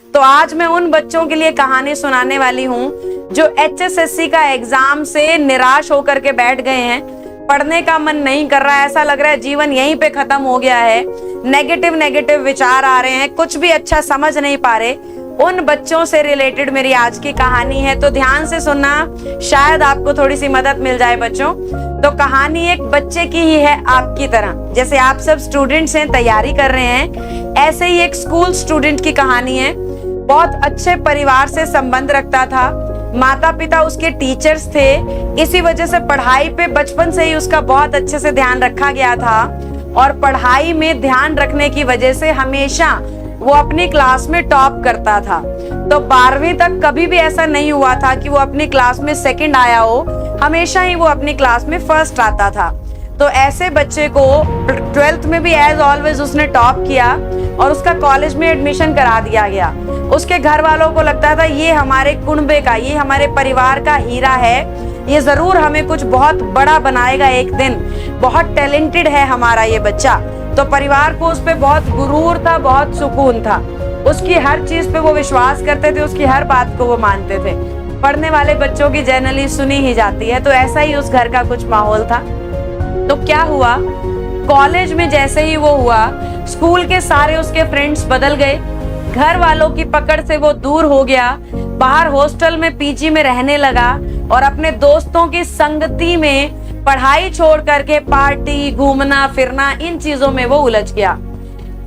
तो आज मैं उन बच्चों के लिए कहानी सुनाने वाली हूँ जो HSSC का एग्जाम से निराश होकर के बैठ गए हैं। पढ़ने का मन नहीं कर रहा है, ऐसा लग रहा है जीवन यहीं पे खत्म हो गया है। नेगेटिव विचार आ रहे हैं, कुछ भी अच्छा समझ नहीं पा रहे। उन बच्चों से रिलेटेड मेरी आज की कहानी है, तो ध्यान से सुनना, शायद आपको थोड़ी सी मदद मिल जाए बच्चों। तो कहानी एक बच्चे की ही है, आपकी तरह। जैसे आप सब स्टूडेंट्स हैं, तैयारी कर रहे हैं, ऐसे ही एक स्कूल स्टूडेंट की कहानी है। बहुत अच्छे परिवार से संबंध रखता था, माता पिता उसके टीचर्स थे, इसी वजह से पढ़ाई पे बचपन से ही उसका बहुत अच्छे से ध्यान रखा गया था। और पढ़ाई में ध्यान रखने की वजह से हमेशा वो अपनी क्लास में टॉप करता था। तो 12वीं तक कभी भी ऐसा नहीं हुआ था कि वो अपनी क्लास में सेकंड आया हो, हमेशा ही वो अपनी क्लास में फर्स्ट आता था। तो ऐसे बच्चे को 12th में भी एज ऑलवेज उसने टॉप किया और उसका कॉलेज में एडमिशन करा दिया गया। उसके घर वालों को लगता था ये हमारे कुनबे का, ये हमारे परिवार का हीरा है, ये जरूर हमें कुछ बहुत बड़ा बनाएगा एक दिन, बहुत टैलेंटेड है हमारा ये बच्चा। तो परिवार को उस पे बहुत गुरूर था, बहुत सुकून था। उसकी हर चीज पे वो विश्वास करते थे, उसकी हर बात को वो मानते थे। पढ़ने वाले बच्चों की जनरली सुनी ही जाती है, तो ऐसा ही उस घर का कुछ माहौल था। तो क्या हुआ, कॉलेज में जैसे ही वो हुआ, स्कूल के सारे उसके फ्रेंड्स बदल गए, घर वालों की पकड़ से वो दूर हो गया, बाहर हॉस्टल में पीजी में रहने लगा और अपने दोस्तों की संगति में पढ़ाई छोड़ करके पार्टी, घूमना फिरना, इन चीजों में वो उलझ गया।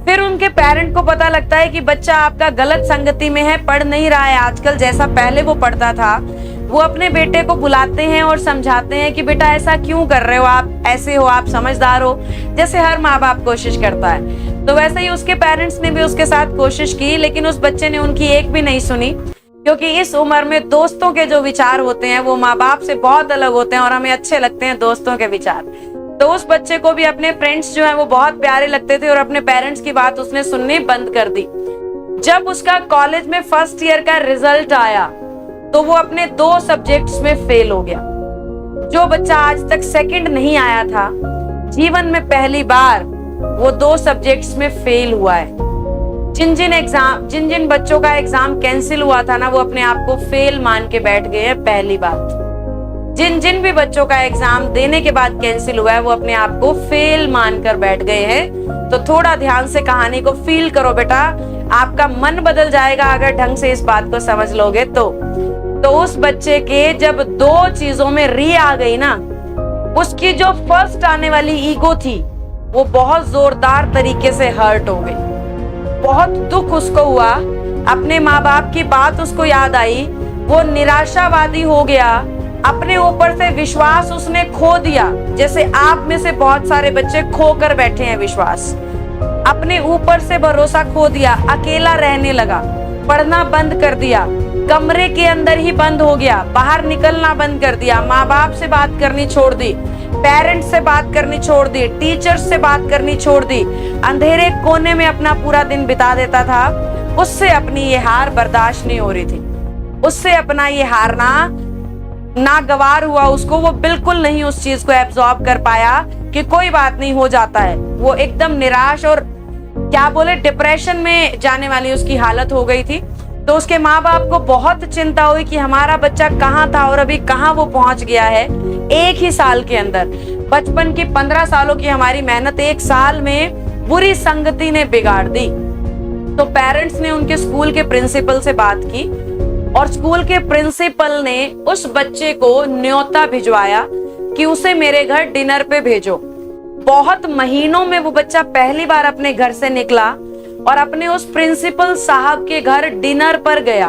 फिर उनके पेरेंट को पता लगता है कि बच्चा आपका गलत संगति में है, पढ़ नहीं रहा है आजकल जैसा पहले वो पढ़ता था। वो अपने बेटे को बुलाते हैं और समझाते हैं कि बेटा ऐसा क्यों कर रहे हो, आप ऐसे हो, आप समझदार हो, जैसे हर माँ बाप कोशिश करता है। तो वैसे ही उसके पेरेंट्स ने भी उसके साथ कोशिश की, लेकिन उस बच्चे ने उनकी एक भी नहीं सुनी, क्योंकि इस उम्र में दोस्तों के जो विचार होते हैं वो माँ बाप से बहुत अलग होते हैं और हमें अच्छे लगते हैं दोस्तों के विचार। तो उस बच्चे को भी अपने फ्रेंड्स जो हैं वो बहुत प्यारे लगते थे और अपने पेरेंट्स की बात उसने सुननी बंद कर दी। जब उसका कॉलेज में फर्स्ट ईयर का रिजल्ट आया तो वो अपने 2 सब्जेक्ट्स में फेल हो गया। जो बच्चा आज तक सेकंड नहीं आया था, जीवन में पहली बार वो 2 सब्जेक्ट्स में फेल हुआ है। जिन बच्चों का एग्जाम कैंसिल हुआ था ना, वो अपने आप को फेल मान के बैठ गए हैं। पहली बात, जिन भी बच्चों का एग्जाम देने के बाद कैंसिल हुआ है, वो अपने आप को फेल मानकर बैठ गए हैं। तो थोड़ा ध्यान से कहानी को फील करो बेटा, आपका मन बदल जाएगा अगर ढंग से इस बात को समझ लोगे तो उस बच्चे के जब 2 चीजों में री आ गई ना, उसकी जो फर्स्ट आने वाली ईगो थी वो बहुत जोरदार तरीके से हर्ट हो गई। बहुत दुख उसको हुआ, अपने माँ बाप की बात उसको याद आई, वो निराशावादी हो गया, अपने ऊपर से विश्वास उसने खो दिया। जैसे आप में से बहुत सारे बच्चे खो कर बैठे हैं विश्वास, अपने ऊपर से भरोसा खो दिया, अकेला रहने लगा, पढ़ना बंद कर दिया, कमरे के अंदर ही बंद हो गया, बाहर निकलना बंद कर दिया, माँ बाप से बात करनी छोड़ दी, पेरेंट्स से बात करनी छोड़ दी, टीचर्स से बात करनी छोड़ दी, अंधेरे कोने में अपना पूरा दिन बिता देता था। उससे अपनी ये हार बर्दाश्त नहीं हो रही थी, उससे अपना ये हारना नागवार हुआ उसको। वो बिल्कुल नहीं उस चीज को एब्जॉर्ब कर पाया कि कोई बात नहीं, हो जाता है। वो एकदम निराश और क्या बोले डिप्रेशन में जाने वाली उसकी हालत हो गई थी। तो उसके माँ बाप को बहुत चिंता हुई कि हमारा बच्चा कहाँ था और अभी कहाँ वो पहुंच गया है। एक ही साल के अंदर, बचपन की 15 सालों की हमारी मेहनत 1 साल में बुरी संगति ने बिगाड़ दी। तो पेरेंट्स ने उनके स्कूल के प्रिंसिपल से बात की और स्कूल के प्रिंसिपल ने उस बच्चे को न्योता भिजवाया कि उसे मेरे घर डिनर पे भेजो। बहुत महीनों में वो बच्चा पहली बार अपने घर से निकला और अपने उस प्रिंसिपल साहब के घर डिनर पर गया।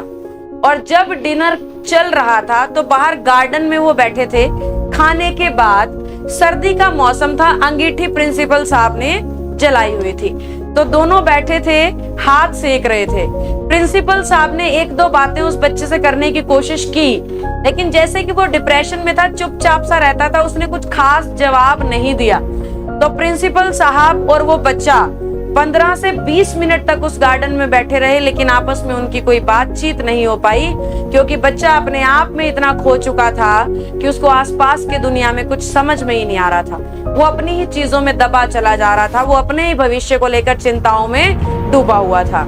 और जब डिनर चल रहा था तो बाहर गार्डन में वो बैठे थे, खाने के बाद सर्दी का मौसम था, अंगीठी प्रिंसिपल साहब ने जलाई हुई थी, तो दोनों बैठे थे, हाथ सेक रहे थे। प्रिंसिपल साहब ने 1-2 बातें उस बच्चे से करने की कोशिश की, लेकिन जैसे कि वो डिप्रेशन में था, चुपचाप सा रहता था, उसने कुछ खास जवाब नहीं दिया। तो प्रिंसिपल साहब और वो बच्चा 15 से 20 मिनट तक उस गार्डन में बैठे रहे, लेकिन आपस में उनकी कोई बातचीत नहीं हो पाई, क्योंकि बच्चा अपने आप में इतना खो चुका था कि उसको आसपास के दुनिया में कुछ समझ में ही नहीं आ रहा था। वो अपनी ही चीजों में दबा चला जा रहा था, वो अपने ही भविष्य को लेकर चिंताओं में डूबा हुआ था।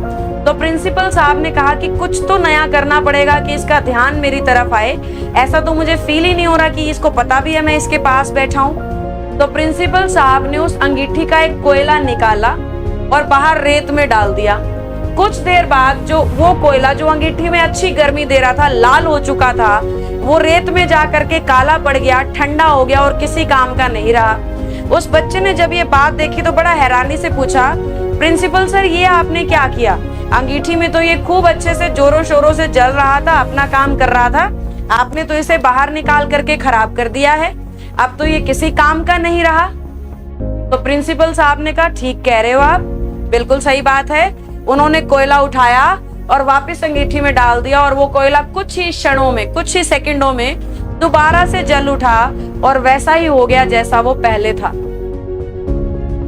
तो प्रिंसिपल साहब ने कहा कि कुछ तो नया करना पड़ेगा कि इसका ध्यान मेरी तरफ आए। ऐसा तो मुझे फील ही नहीं हो रहा कि इसको पता भी है मैं इसके पास बैठा हूँ। तो प्रिंसिपल साहब ने उस अंगीठी का एक कोयला निकाला और बाहर रेत में डाल दिया। कुछ देर बाद जो वो कोयला जो अंगीठी में अच्छी गर्मी दे रहा था, लाल हो चुका था, वो रेत में जा करके काला पड़ गया, ठंडा हो गया और किसी काम का नहीं रहा। उस बच्चे ने जब ये बात देखी तो बड़ा हैरानी से पूछा, प्रिंसिपल सर ये आपने क्या किया? अंगीठी में तो ये खूब अच्छे से जोरों शोरों से जल रहा था, अपना काम कर रहा था, आपने तो इसे बाहर निकाल करके खराब कर दिया है, अब तो ये किसी काम का नहीं रहा। तो प्रिंसिपल साहब ने कहा, ठीक कह रहे हो आप, बिल्कुल सही बात है। उन्होंने कोयला उठाया और वापस अंगीठी में डाल दिया और वो कोयला कुछ ही क्षणों में, कुछ ही सेकंडों में दोबारा से जल उठा और वैसा ही हो गया जैसा वो पहले था।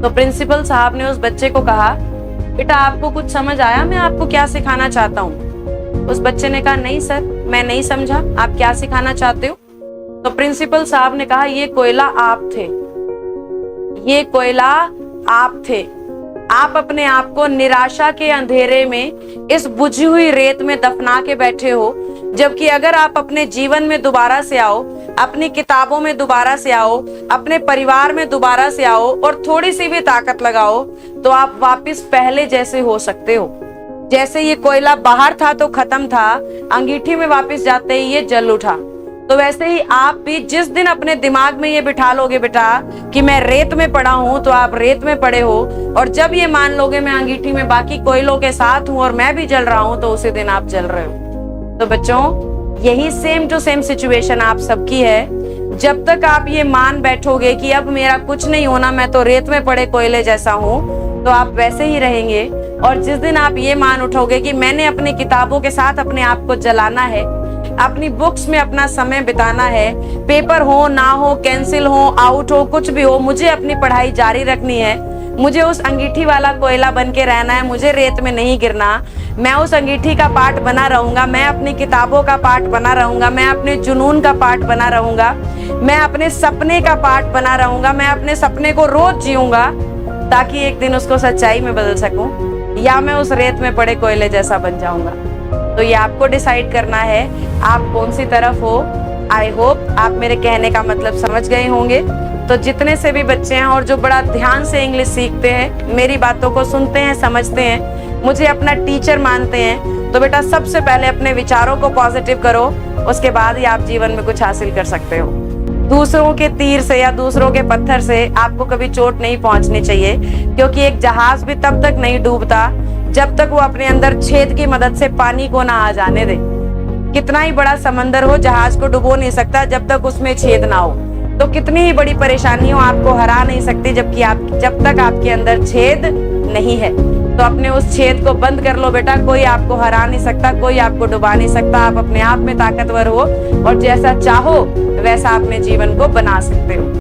तो प्रिंसिपल साहब ने उस बच्चे को कहा, बेटा आपको कुछ समझ आया मैं आपको क्या सिखाना चाहता हूँ? उस बच्चे ने कहा, नहीं सर मैं नहीं समझा, आप क्या सिखाना चाहते हो? तो प्रिंसिपल साहब ने कहा, ये कोयला आप थे, ये कोयला आप थे। आप अपने आप को निराशा के अंधेरे में इस बुझी हुई रेत में दफना के बैठे हो, जबकि अगर आप अपने जीवन में दोबारा से आओ, अपनी किताबों में दोबारा से आओ, अपने परिवार में दोबारा से आओ और थोड़ी सी भी ताकत लगाओ तो आप वापस पहले जैसे हो सकते हो। जैसे ये कोयला बाहर था तो खत्म था, अंगीठी में वापस जाते ही ये जल उठा। तो वैसे ही आप भी जिस दिन अपने दिमाग में ये बिठा लोगे बेटा कि मैं रेत में पड़ा हूँ, तो आप रेत में पड़े हो, और जब ये मान लोगे मैं अंगीठी में बाकी कोयलों के साथ हूँ और मैं भी जल रहा हूँ, तो उसी दिन आप जल रहे हो। तो बच्चों यही सेम टू सेम सिचुएशन आप सबकी है। जब तक आप ये मान बैठोगे कि अब मेरा कुछ नहीं होना, मैं तो रेत में पड़े कोयले जैसा हूँ, तो आप वैसे ही रहेंगे। और जिस दिन आप ये मान उठोगे कि मैंने अपनी किताबों के साथ अपने आप को जलाना है, अपनी बुक्स में अपना समय बिताना है, पेपर हो ना हो, कैंसिल हो, आउट हो, कुछ भी हो, मुझे अपनी पढ़ाई जारी रखनी है, मुझे उस अंगीठी वाला कोयला बन के रहना है, मुझे रेत में नहीं गिरना, मैं उस अंगीठी का पार्ट बना रहूंगा, मैं अपनी किताबों का पार्ट बना रहूंगा, मैं अपने जुनून का पार्ट बना रहूंगा, मैं अपने सपने का पार्ट बना रहूंगा, मैं अपने सपने को रोज जीऊंगा ताकि एक दिन उसको सच्चाई में बदल सकूं, या मैं उस रेत में पड़े कोयले जैसा बन जाऊंगा। तो ये आपको डिसाइड करना है आप कौन सी तरफ हो। आई होप आप मेरे कहने का मतलब समझ गए होंगे। तो जितने से भी बच्चे हैं और जो बड़ा ध्यान से इंग्लिश सीखते हैं, मेरी बातों को सुनते हैं, समझते हैं, मुझे अपना टीचर मानते हैं, तो बेटा सबसे पहले अपने विचारों को पॉजिटिव करो, उसके बाद ही आप जीवन में कुछ हासिल कर सकते हो। दूसरों के तीर से या दूसरों के पत्थर से आपको कभी चोट नहीं पहुंचनी चाहिए, क्योंकि एक जहाज भी तब तक नहीं डूबता जब तक वो अपने अंदर छेद की मदद से पानी को ना आ जाने दे। कितना ही बड़ा समंदर हो, जहाज को डुबो नहीं सकता जब तक उसमें छेद ना हो। तो कितनी ही बड़ी परेशानी हो, आपको हरा नहीं सकती जब तक आपके अंदर छेद नहीं है। तो अपने उस छेद को बंद कर लो बेटा, कोई आपको हरा नहीं सकता, कोई आपको डुबा नहीं सकता। आप अपने आप में ताकतवर हो और जैसा चाहो वैसा अपने जीवन को बना सकते हो।